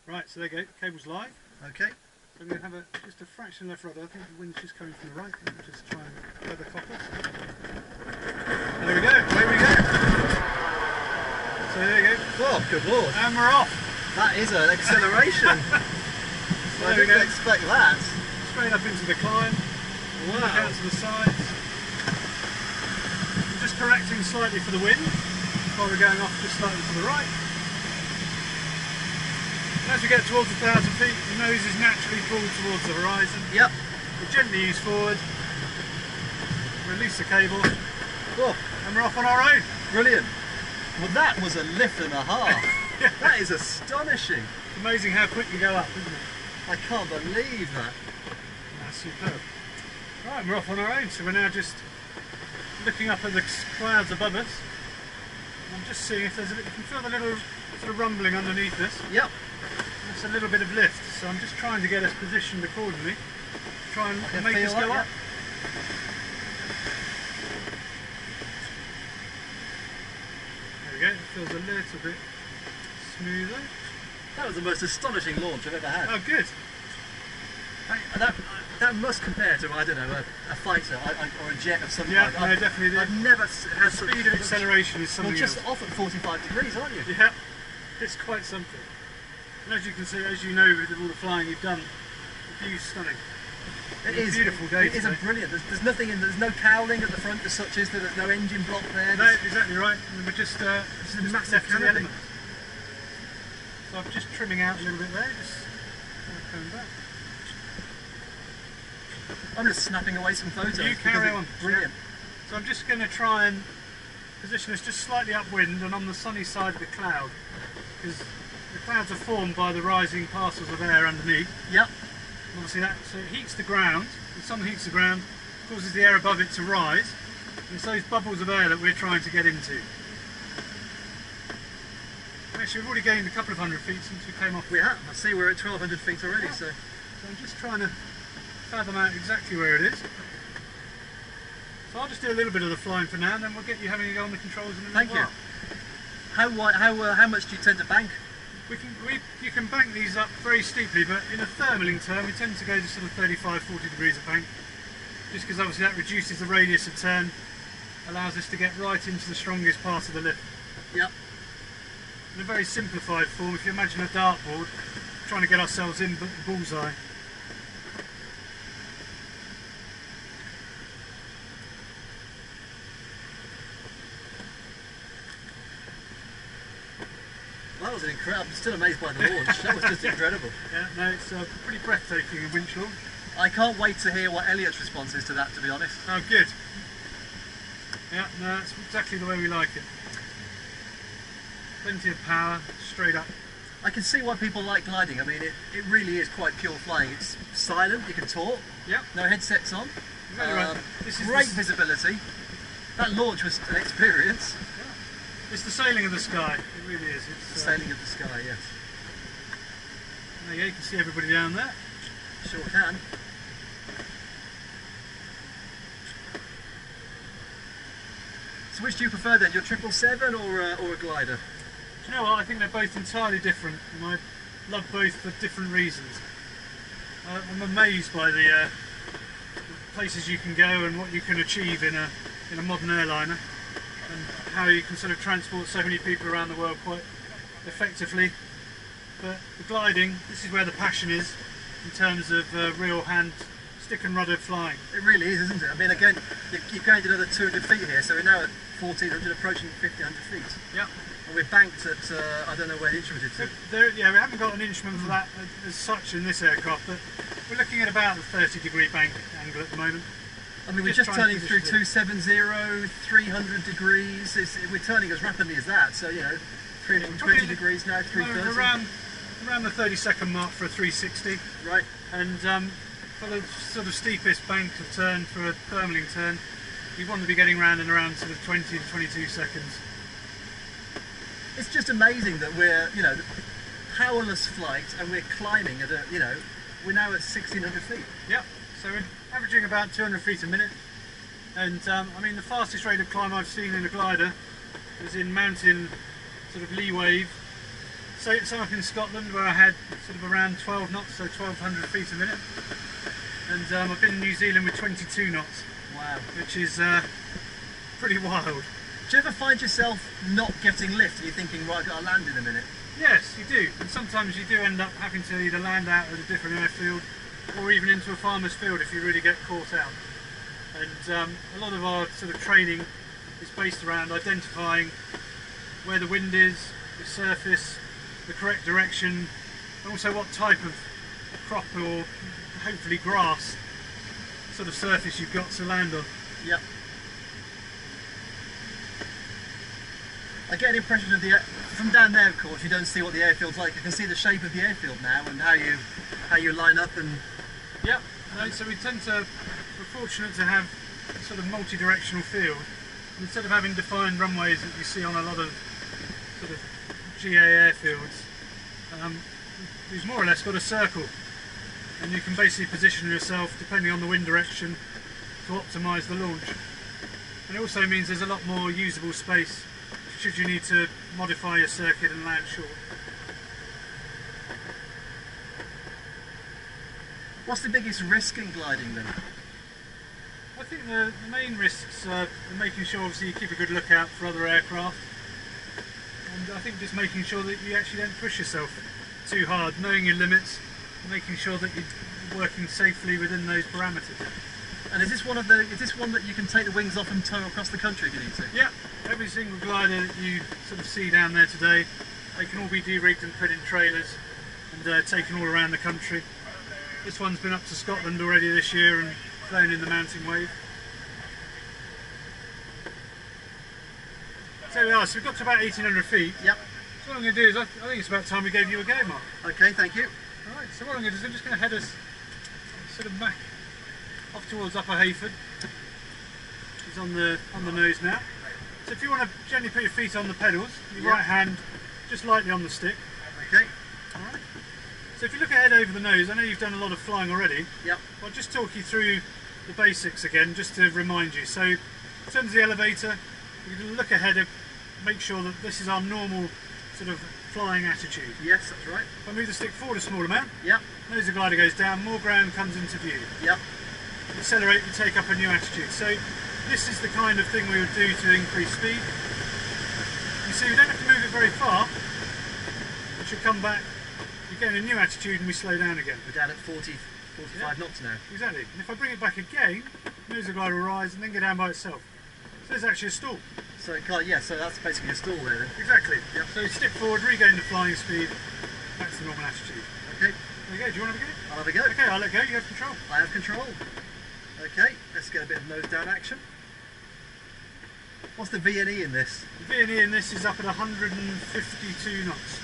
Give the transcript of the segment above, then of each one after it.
Right, so there you go, cable's live. Okay. So I'm going to have just a fraction left rudder. I think the wind's just coming from the right. Let me just try and feather coppers. There we go, away we go. So there you go. Oh, good lord. And we're off. That is an acceleration. So I didn't expect that. Straight up into the climb. Wow. Look out to the sides. I'm just correcting slightly for the wind while we're going off just slightly to the right. And as we get towards 1,000 feet, the nose is naturally pulled towards the horizon. Yep. We gently ease forward, release the cable, Oh, and we're off on our own. brilliant. Well, that was a lift and a half. Yeah. That is astonishing. It's amazing how quick you go up, isn't it? I can't believe that. That's superb. Right, we're off on our own, so we're now just looking up at the clouds above us. I'm just seeing if there's you can feel the little sort of rumbling underneath us. Yep. That's a little bit of lift, so I'm just trying to get us positioned accordingly. Try and make us go up. There we go, it feels a little bit smoother. That was the most astonishing launch I've ever had. Oh, good. That must compare to, I don't know, a fighter or a jet of some Yeah, kind. no, definitely. I've never had The speed of acceleration is something Well, just else. off at 45 degrees, aren't you? Yeah, it's quite something. And as you can see, as you know, with all the flying you've done, the view's stunning. It is a beautiful day. It is a brilliant. There's nothing in. There's no cowling at the front as such as there's no engine block there. No, exactly right. And we're just a massive left to the canopy. elements. So I'm just trimming out a little bit there. Just coming back. I'm just snapping away some photos. You carry on. Brilliant. So I'm just going to try and position us just slightly upwind and on the sunny side of the cloud, because the clouds are formed by the rising parcels of air underneath. Yep. Obviously so it heats the ground, the sun heats the ground, causes the air above it to rise, and it's those bubbles of air that we're trying to get into. Actually, we've already gained a couple of 100 feet since we came off. We have. I see we're at 1,200 feet already. Yeah. So I'm just trying to fathom out exactly where it is. So I'll just do a little bit of the flying for now, and then we'll get you having a go on the controls in a little thank you. while. How much do you tend to bank? You can bank these up very steeply, but in a thermaling term we tend to go to sort of 35-40 degrees of bank, just because obviously that reduces the radius of turn, allows us to get right into the strongest part of the lift. Yep. In a very simplified form, if you imagine a dartboard, trying to get ourselves in the bullseye. That was incredible. I'm still amazed by the launch. That was just incredible. Yeah, no, it's pretty breathtaking in winch launch. I can't wait to hear what Elliot's response is to that, to be honest. Oh, good. Yeah, no, that's exactly the way we like it. Plenty of power, straight up. I can see why people like gliding. I mean, it really is quite pure flying. It's silent, you can talk, Yep. no headsets on. Exactly right. This is Great visibility. That launch was an experience. It's the sailing of the sky. It really is. It's Sailing of the sky, yes. there you go, you can see everybody down there. Sure can. So which do you prefer then, your 777 or a glider? Do you know what? I think they're both entirely different, and I love both for different reasons. I'm amazed by the places you can go and what you can achieve in a modern airliner, and how you can sort of transport so many people around the world quite effectively. But the gliding, this is where the passion is in terms of real hand stick and rudder flying. It really is, isn't it? I mean, again, you're going to another 200 feet here, so we're now at 1,400, approaching 1,500 feet. Yeah. And we're banked at, I don't know where the instrument is to. Yeah, we haven't got an instrument for that as such in this aircraft, but we're looking at about the 30-degree bank angle at the moment. I mean, we're just turning through 270, 300 degrees. We're turning as rapidly as that, so, you know, 320 degrees now, 330. Around the 30-second mark for a 360. Right. And for the sort of steepest bank of turn for a thermaling turn, you want to be getting around and around sort of 20 to 22 seconds. It's just amazing that we're, you know, powerless flight, and we're climbing at we're now at 1,600 feet. Yep. So we're averaging about 200 feet a minute, and I mean the fastest rate of climb I've seen in a glider was in mountain sort of lee wave some up in Scotland where I had sort of around 12 knots, so 1200 feet a minute. And I've been in New Zealand with 22 knots. Wow. Which is pretty wild. Do you ever find yourself not getting lift and you're thinking, right, I've got to land in a minute? Yes, you do. And sometimes you do end up having to either land out at a different airfield or even into a farmer's field if you really get caught out. And a lot of our sort of training is based around identifying where the wind is, the surface, the correct direction, and also what type of crop or hopefully grass sort of surface you've got to land on. Yep. I get an impression of from down there, of course, you don't see what the airfield's like. You can see the shape of the airfield now and how you line up and... Yep, no, so we're fortunate to have a sort of multi-directional field. Instead of having defined runways that you see on a lot of sort of GA airfields, we've more or less got a circle. And you can basically position yourself, depending on the wind direction, to optimise the launch. And it also means there's a lot more usable space should you need to modify your circuit and land short. What's the biggest risk in gliding then? I think the main risks are making sure obviously you keep a good lookout for other aircraft, and I think just making sure that you actually don't push yourself too hard, knowing your limits, making sure that you're working safely within those parameters. And is this one that you can take the wings off and tow across the country if you need to? Yeah, every single glider that you sort of see down there today, they can all be de-rigged and put in trailers and taken all around the country. This one's been up to Scotland already this year and flown in the mountain wave. So we are, so we've got to about 1800 feet. Yep. So what I'm going to do is, I think it's about time we gave you a go, Mark. Okay, thank you. Alright, so what I'm going to do is I'm just going to head us sort of back off towards Upper Hayford. It's on the nose now. So if you want to gently put your feet on the pedals, your right hand just lightly on the stick. Okay. Alright. So if you look ahead over the nose, I know you've done a lot of flying already. Yep. I'll just talk you through the basics again, just to remind you. So in terms of the elevator, you can look ahead and make sure that this is our normal sort of flying attitude. Yes, that's right. If I move the stick forward a small amount, Yep. nose of the glider goes down, more ground comes into view. Yep. Accelerate, you take up a new attitude. So this is the kind of thing we would do to increase speed. You see, we don't have to move it very far. We should come back, you get in a new attitude and we slow down again. We're down at 45 knots now. Exactly. And if I bring it back again, nose of the glider will rise and then go down by itself. So there's actually a stall. So it can't, yeah, so that's basically a stall there then. Exactly. Yep. So stick forward, regain the flying speed, back to the normal attitude. Okay. There you go. Do you want to have a go? I'll have a go. Okay, I'll let go. You have control. I have control. Okay, let's get a bit of nose down action. What's the V&E in this? The V&E in this is up at 152 knots.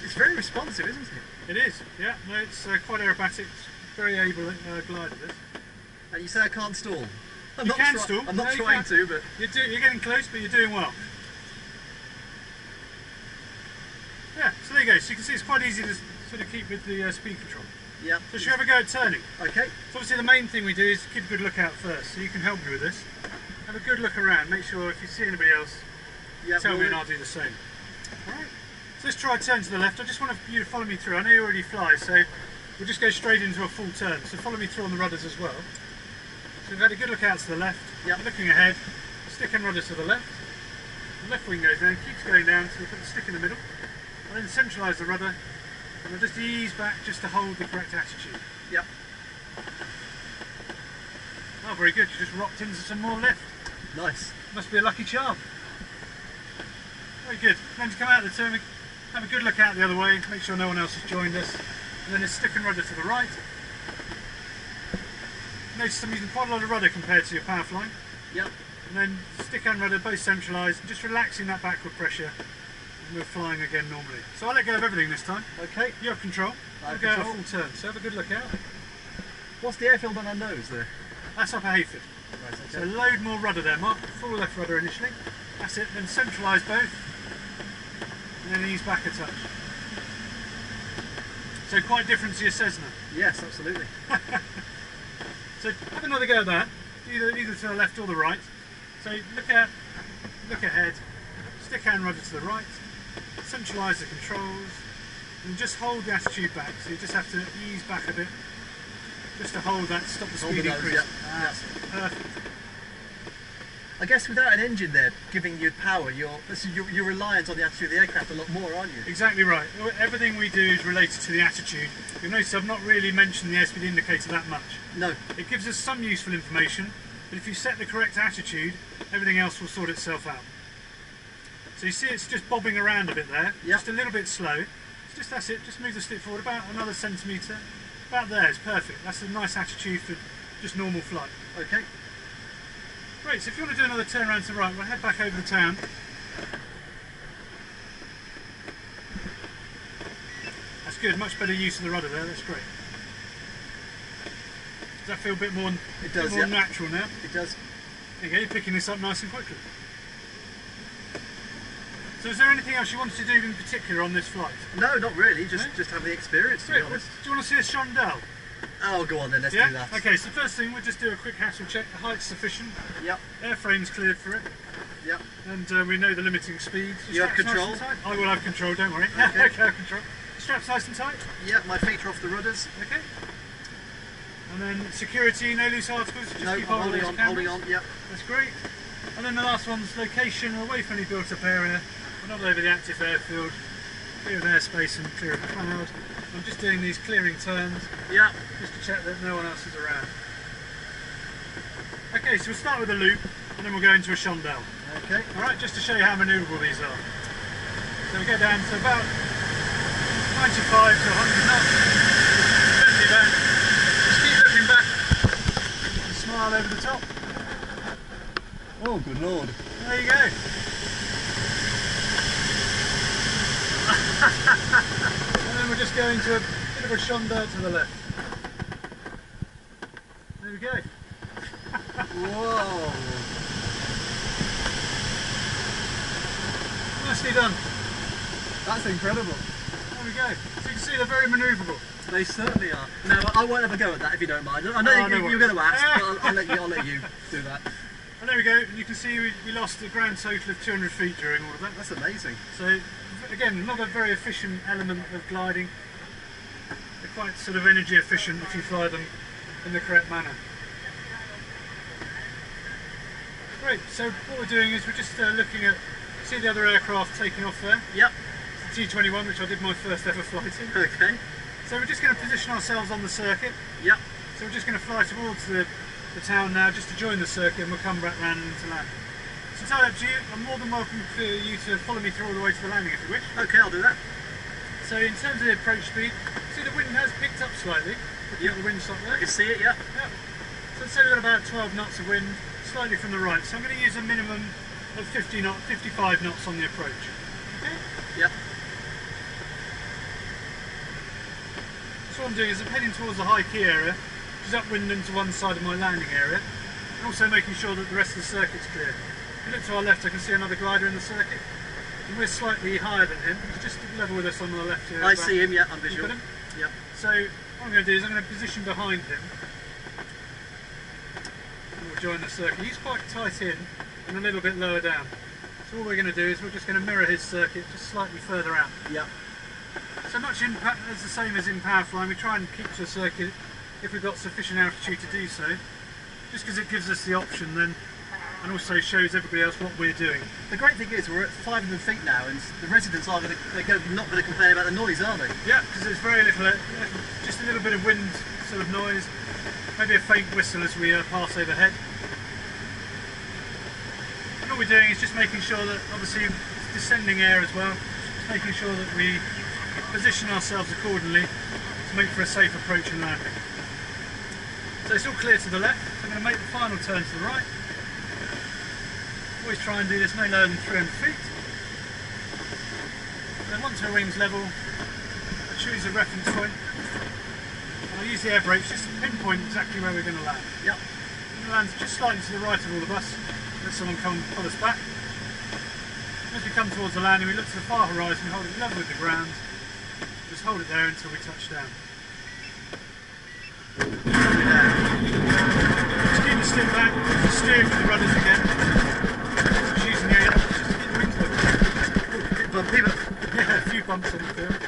It's very responsive, isn't it? It is, yeah. No, it's quite aerobatic. It's very able glider, this. And you say I can't stall? I'm You not can stall. I'm not No, you trying can. to, but... You're getting close, but you're doing well. Yeah, so there you go. So you can see it's quite easy to sort of keep with the speed control. Yeah. So should we have a go at turning? Okay. So obviously the main thing we do is keep a good lookout first, so you can help me with this. Have a good look around, make sure if you see anybody else, tell me and I'll do the same. Alright, so let's try a turn to the left. I just want you to follow me through. I know you already fly, so we'll just go straight into a full turn. So follow me through on the rudders as well. So we've had a good look out to the left, looking ahead, stick and rudder to the left wing goes down, keeps going down, so we put the stick in the middle, and then centralise the rudder, and we'll just ease back just to hold the correct attitude. Yep. Oh, very good, you just rocked into some more lift. Nice. Must be a lucky charm. Very good. Then to come out of the turn, have a good look out the other way, make sure no one else has joined us, and then a stick and rudder to the right. Notice I'm using quite a lot of rudder compared to your power flying. Yep. And then stick and rudder both centralised, just relaxing that backward pressure, and we're flying again normally. So I'll let go of everything this time. Okay. You have control. I'll go at a full turn, so have a good look out. What's the airfield on our nose there? That's Upper Hayford. Right, okay. So load more rudder there, Mark. Full left rudder initially. That's it, then centralise both, and then ease back a touch. So quite different to your Cessna. Yes, absolutely. So have another go at that, either to the left or the right. So look ahead, stick and rudder to the right, centralise the controls, and just hold the attitude back. So you just have to ease back a bit, just to hold that, stop the speed increase. Yeah. That's perfect. I guess without an engine there giving you power, you're reliant on the attitude of the aircraft a lot more, aren't you? Exactly right. Everything we do is related to the attitude. You'll notice I've not really mentioned the airspeed indicator that much. No. It gives us some useful information, but if you set the correct attitude, everything else will sort itself out. So you see it's just bobbing around a bit there, just a little bit slow. Just that's it, just move the stick forward about another centimetre. About there, it's perfect. That's a nice attitude for just normal flight. Okay. Great, so if you want to do another turn around to the right, we'll head back over the town. That's good, much better use of the rudder there, that's great. Does that feel a bit more, natural now? It does. There you go, you're picking this up nice and quickly. So is there anything else you wanted to do in particular on this flight? No, not really, just have the experience, to be honest. Do you want to see a chandelle? Oh, go on then, let's do that. Okay, so first thing, we'll just do a quick hassle check. The height's sufficient. Yep. Airframe's cleared for it. Yep. And we know the limiting speed. You have control? Nice I will have control, don't worry. Okay. Okay, I have control. Straps nice and tight. Yep, my feet are off the rudders. Okay. And then security, no loose articles. Just no, keep holding on, yep. That's great. And then the last one's location, away from any built-up area. We're not over the active airfield. Clear of airspace and clear of cloud. I'm just doing these clearing turns. Yeah. Just to check that no one else is around. Okay, so we'll start with a loop and then we'll go into a chandelle. Okay. Alright, just to show you how manoeuvrable these are. So we go down to about 95 to 100 knots. Gently down. Just keep looking back. And smile over the top. Oh, good lord. There you go. And then we'll just go into a bit of a chandelle to the left. There we go. Whoa. Nicely done. That's incredible. There we go. So you can see they're very manoeuvrable. They certainly are. No, I won't have a go at that if you don't mind. I know you're going to ask, but I'll let you do that. And there we go. You can see we lost a grand total of 200 feet during all of that. That's amazing. So again, not a very efficient element of gliding. They're quite sort of energy efficient if you fly them in the correct manner. Great, so what we're doing is we're just looking at, see the other aircraft taking off there? Yep. It's the G-21, which I did my first ever flight in. Okay. So we're just going to position ourselves on the circuit. Yep. So we're just going to fly towards the town now, just to join the circuit, and we'll come back round into land. It's entirely up to you. I'm more than welcome for you to follow me through all the way to the landing if you wish. Okay, I'll do that. So in terms of the approach speed, see the wind has picked up slightly. Looking at the wind stop there. I can see it, yeah. Yeah. So let's say we've got about 12 knots of wind, slightly from the right. So I'm going to use a minimum of 55 knots on the approach. Okay? Yep. So what I'm doing is I'm heading towards the high key area, which is upwind and to one side of my landing area, and also making sure that the rest of the circuit's clear. If you look to our left, I can see another glider in the circuit, and we're slightly higher than him. He's just level with us on the left here. I see him, yeah, I'm visual. Him? Yep. So what I'm going to do is I'm going to position behind him, and we'll join the circuit. He's quite tight in and a little bit lower down. So all we're going to do is we're just going to mirror his circuit just slightly further out. Yep. So much as the same as in power flying, we try and keep to a circuit if we've got sufficient altitude to do so, just because it gives us the option then, and also shows everybody else what we're doing. The great thing is we're at 500 feet now, and the residents are not going to complain about the noise, are they? Yeah, because there's very little, just a little bit of wind sort of noise, maybe a faint whistle as we pass overhead. And all we're doing is just making sure that, obviously, it's descending air as well, just making sure that we position ourselves accordingly to make for a safe approach and landing. So it's all clear to the left, so I'm going to make the final turn to the right. Always try and do this no lower than 300 feet. And then once our wing's level, I choose a reference point. And I use the air brakes just to pinpoint exactly where we're going to land. Yep. We're going to land just slightly to the right of all of us. Let someone come and pull us back. As we come towards the landing, we look to the far horizon, hold it level with the ground. Just hold it there until we touch down. Just keep the stick back, just steer for the rudders again. Just using the air, just to keep the wings level. Bumpy, but yeah, a few bumps on the field.